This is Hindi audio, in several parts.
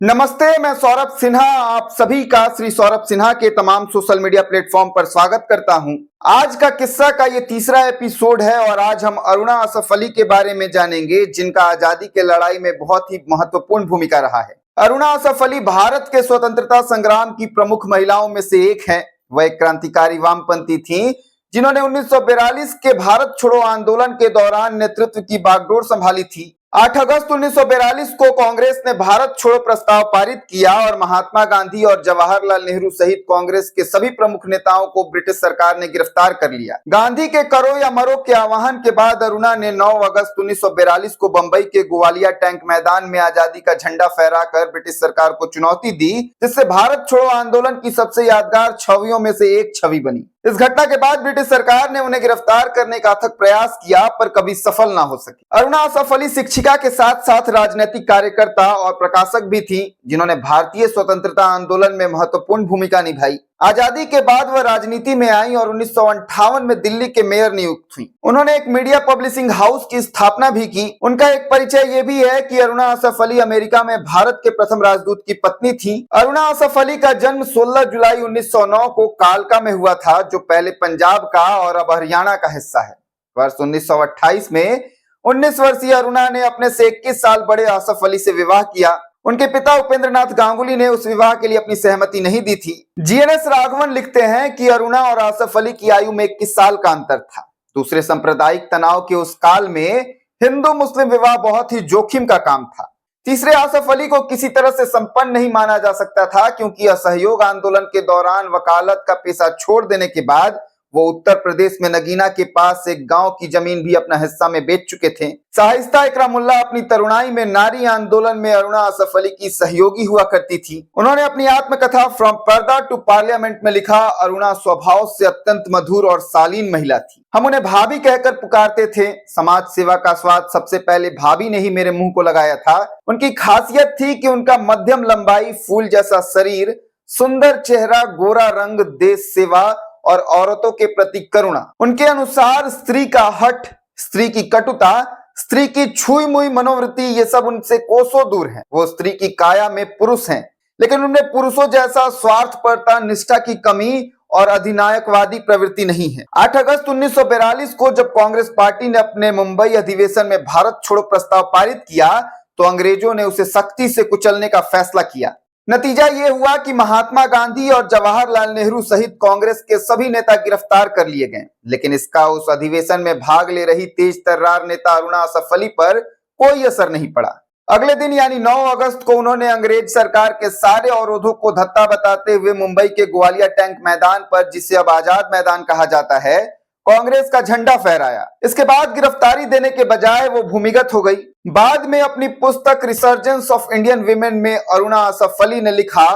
नमस्ते, मैं सौरभ सिन्हा आप सभी का श्री सौरभ सिन्हा के तमाम सोशल मीडिया प्लेटफॉर्म पर स्वागत करता हूं। आज का किस्सा का ये तीसरा एपिसोड है और आज हम अरुणा असफ अली के बारे में जानेंगे, जिनका आजादी के लड़ाई में बहुत ही महत्वपूर्ण भूमिका रहा है। अरुणा असफ अली भारत के स्वतंत्रता संग्राम की प्रमुख महिलाओं में से एक है। वह एक क्रांतिकारी वामपंथी थी जिन्होंने 1942 के भारत छोड़ो आंदोलन के दौरान नेतृत्व की बागडोर संभाली थी। 8 अगस्त 1942 को कांग्रेस ने भारत छोड़ो प्रस्ताव पारित किया और महात्मा गांधी और जवाहरलाल नेहरू सहित कांग्रेस के सभी प्रमुख नेताओं को ब्रिटिश सरकार ने गिरफ्तार कर लिया। गांधी के करो या मरो के आह्वान के बाद अरुणा ने 9 अगस्त 1942 को बंबई के गोवालिया टैंक मैदान में आजादी का झंडा फहराकर ब्रिटिश सरकार को चुनौती दी, जिससे भारत छोड़ो आंदोलन की सबसे यादगार छवियों में से एक छवि बनी। इस घटना के बाद ब्रिटिश सरकार ने उन्हें गिरफ्तार करने का अथक प्रयास किया, पर कभी सफल ना हो सकी। अरुणा असफ अली शिक्षिका के साथ साथ राजनीतिक कार्यकर्ता और प्रकाशक भी थी, जिन्होंने भारतीय स्वतंत्रता आंदोलन में महत्वपूर्ण भूमिका निभाई। आजादी के बाद वह राजनीति में आई और 1958 में दिल्ली के मेयर नियुक्त हुई। उन्होंने एक मीडिया पब्लिशिंग हाउस की स्थापना भी की। उनका एक परिचय ये भी है कि अरुणा असफ अली अमेरिका में भारत के प्रथम राजदूत की पत्नी थी। अरुणा असफ अली का जन्म 16 जुलाई 1909 को कालका में हुआ था, जो पहले पंजाब का और अब हरियाणा का हिस्सा है। वर्ष 1928 में 19 वर्षीय अरुणा ने अपने से 21 साल बड़े असफ अली से विवाह किया। उनके पिता उपेंद्रनाथ गांगुली ने उस विवाह के लिए अपनी सहमति नहीं दी थी। जीएनएस राघवन लिखते हैं कि अरुणा और असफ अली की आयु में 21 साल का अंतर था। दूसरे सांप्रदायिक तनाव के उस काल में हिंदू मुस्लिम विवाह बहुत ही जोखिम का काम था। तीसरे असफ अली को किसी तरह से संपन्न नहीं माना जा सकता था, क्योंकि असहयोग आंदोलन के दौरान वकालत का पेशा छोड़ देने के बाद वो उत्तर प्रदेश में नगीना के पास एक गांव की जमीन भी अपना हिस्सा में बेच चुके थे। शाइस्ता इकरामुल्लाह अपनी तरुणाई में नारी आंदोलन में अरुणा असफ अली की सहयोगी हुआ करती थी। उन्होंने अपनी आत्मकथा फ्रॉम पर्दा टू पार्लियामेंट में लिखा, अरुणा स्वभाव से अत्यंत मधुर और शालीन महिला थी। हम उन्हें भाभी कहकर पुकारते थे। समाज सेवा का स्वाद सबसे पहले भाभी ने ही मेरे मुंह को लगाया था। उनकी खासियत थी कि उनका मध्यम लंबाई, फूल जैसा शरीर, सुंदर चेहरा, गोरा रंग, देश सेवा और औरतों के प्रति करुणा। उनके अनुसार स्त्री का हठ, स्त्री की कटुता, स्त्री की छुई मुई मनोवृत्ति, ये सब उनसे कोसों दूर हैं। वो स्त्री की काया में पुरुष हैं, लेकिन उनमें पुरुषों जैसा स्वार्थपरता, निष्ठा की कमी और अधिनायकवादी प्रवृत्ति नहीं है। 8 अगस्त 1942 को जब कांग्रेस पार्टी ने अपने मुंबई अधिवेशन में भारत छोड़ो प्रस्ताव पारित किया, तो अंग्रेजों ने उसे सख्ती से कुचलने का फैसला किया। नतीजा ये हुआ कि महात्मा गांधी और जवाहरलाल नेहरू सहित कांग्रेस के सभी नेता गिरफ्तार कर लिए गए, लेकिन इसका उस अधिवेशन में भाग ले रही तेज तर्रार नेता अरुणा असफ अली पर कोई असर नहीं पड़ा। अगले दिन यानी 9 अगस्त को उन्होंने अंग्रेज सरकार के सारे अवरोधों को धत्ता बताते हुए मुंबई के गोवालिया टैंक मैदान पर, जिसे अब आजाद मैदान कहा जाता है, कांग्रेस का झंडा फहराया। इसके बाद गिरफ्तारी देने के बजाय वो भूमिगत हो गई। बाद में अपनी पुस्तक रिसर्जेंस ऑफ इंडियन वीमेन में अरुणा असफ अली ने लिखा,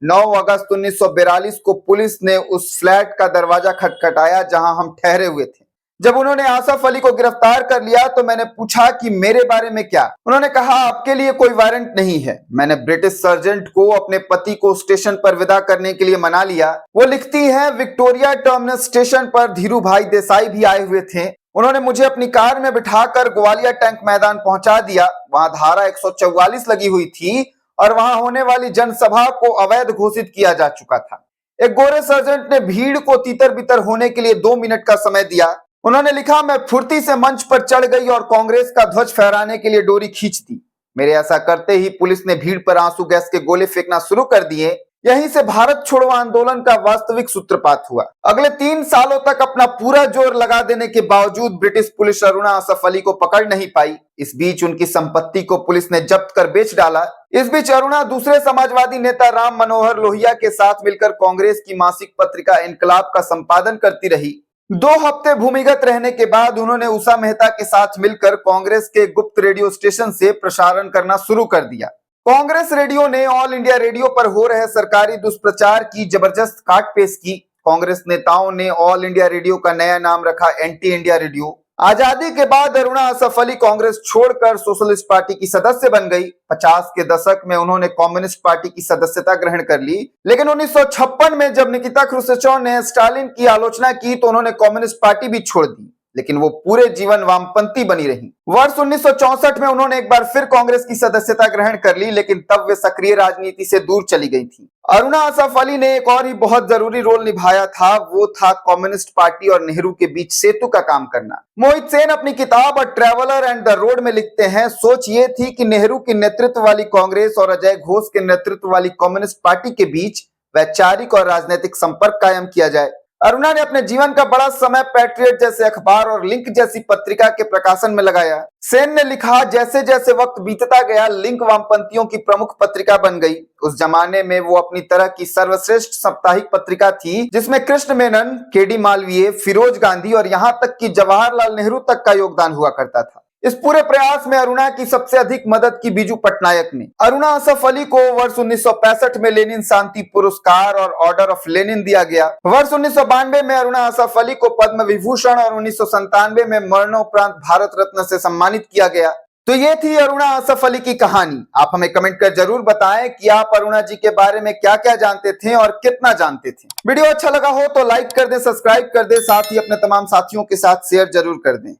9 अगस्त 1942 को पुलिस ने उस फ्लैट का दरवाजा खटखटाया जहां हम ठहरे हुए थे। जब उन्होंने असफ अली को गिरफ्तार कर लिया तो मैंने पूछा कि मेरे बारे में क्या। उन्होंने कहा, आपके लिए कोई वारंट नहीं है। मैंने ब्रिटिश सर्जेंट को अपने पति को स्टेशन पर विदा करने के लिए मना लिया। वो लिखती हैं, विक्टोरिया टर्मिनस स्टेशन पर धीरू भाई देसाई भी आए हुए थे। उन्होंने मुझे अपनी कार में बिठाकर ग्वालियर टैंक मैदान पहुंचा दिया। वहां धारा 144 लगी हुई थी और वहां होने वाली जनसभा को अवैध घोषित किया जा चुका था। एक गोरे सर्जेंट ने भीड़ को तितर बितर होने के लिए 2 मिनट का समय दिया। उन्होंने लिखा, मैं फुर्ती से मंच पर चढ़ गई और कांग्रेस का ध्वज फहराने के लिए डोरी खींच दी। मेरे ऐसा करते ही पुलिस ने भीड़ पर आंसू गैस के गोले फेंकना शुरू कर दिए। यहीं से भारत छोड़ो आंदोलन का वास्तविक सूत्रपात हुआ। अगले 3 सालों तक अपना पूरा जोर लगा देने के बावजूद ब्रिटिश पुलिस अरुणा असफ अली को पकड़ नहीं पाई। इस बीच उनकी संपत्ति को पुलिस ने जब्त कर बेच डाला। इस बीच अरुणा दूसरे समाजवादी नेता राम मनोहर लोहिया के साथ मिलकर कांग्रेस की मासिक पत्रिका इनकलाब का संपादन करती रही। 2 हफ्ते भूमिगत रहने के बाद उन्होंने उषा मेहता के साथ मिलकर कांग्रेस के गुप्त रेडियो स्टेशन से प्रसारण करना शुरू कर दिया। कांग्रेस रेडियो ने ऑल इंडिया रेडियो पर हो रहे सरकारी दुष्प्रचार की जबरदस्त काट पेश की। कांग्रेस नेताओं ने ऑल इंडिया रेडियो का नया नाम रखा एंटी इंडिया रेडियो। आजादी के बाद अरुणा असफ अली कांग्रेस छोड़कर सोशलिस्ट पार्टी की सदस्य बन गई। 50 के दशक में उन्होंने कम्युनिस्ट पार्टी की सदस्यता ग्रहण कर ली, लेकिन 1956 में जब निकिता क्रुश्चेव ने स्टालिन की आलोचना की तो उन्होंने कम्युनिस्ट पार्टी भी छोड़ दी। लेकिन वो पूरे जीवन वामपंथी बनी रही। वर्ष 1964 में उन्होंने एक बार फिर कांग्रेस की सदस्यता ग्रहण कर ली, लेकिन तब वे सक्रिय राजनीति से दूर चली गई थी। अरुणा असफ अली ने एक और ही बहुत जरूरी रोल निभाया था, वो था कम्युनिस्ट पार्टी और नेहरू के बीच सेतु का काम करना। मोहित सेन अपनी किताब a traveller and the road में लिखते हैं, सोच ये थी कि नेहरू के नेतृत्व वाली कांग्रेस और अजय घोष के नेतृत्व वाली कम्युनिस्ट पार्टी के बीच वैचारिक और राजनीतिक संपर्क कायम किया जाए। अरुणा ने अपने जीवन का बड़ा समय पैट्रियट जैसे अखबार और लिंक जैसी पत्रिका के प्रकाशन में लगाया। सेन ने लिखा, जैसे जैसे वक्त बीतता गया लिंक वामपंथियों की प्रमुख पत्रिका बन गई। उस जमाने में वो अपनी तरह की सर्वश्रेष्ठ साप्ताहिक पत्रिका थी, जिसमें कृष्ण मेनन, केडी मालवीय, फिरोज गांधी और यहाँ तक कि जवाहरलाल नेहरू तक का योगदान हुआ करता था। इस पूरे प्रयास में अरुणा की सबसे अधिक मदद की बीजू पटनायक ने। अरुणा असफ अली को वर्ष 1965 में लेनिन शांति पुरस्कार और ऑर्डर ऑफ लेनिन दिया गया। वर्ष 1992 में अरुणा असफ अली को पद्म विभूषण और 1997 में मरणोपरांत भारत रत्न से सम्मानित किया गया। तो ये थी अरुणा असफ अली की कहानी। आप हमें कमेंट कर जरूर बताएं कि आप अरुणा जी के बारे में क्या क्या जानते थे और कितना जानते थे। वीडियो अच्छा लगा हो तो लाइक कर दें, सब्सक्राइब कर दें, साथ ही अपने तमाम साथियों के साथ शेयर जरूर कर दें।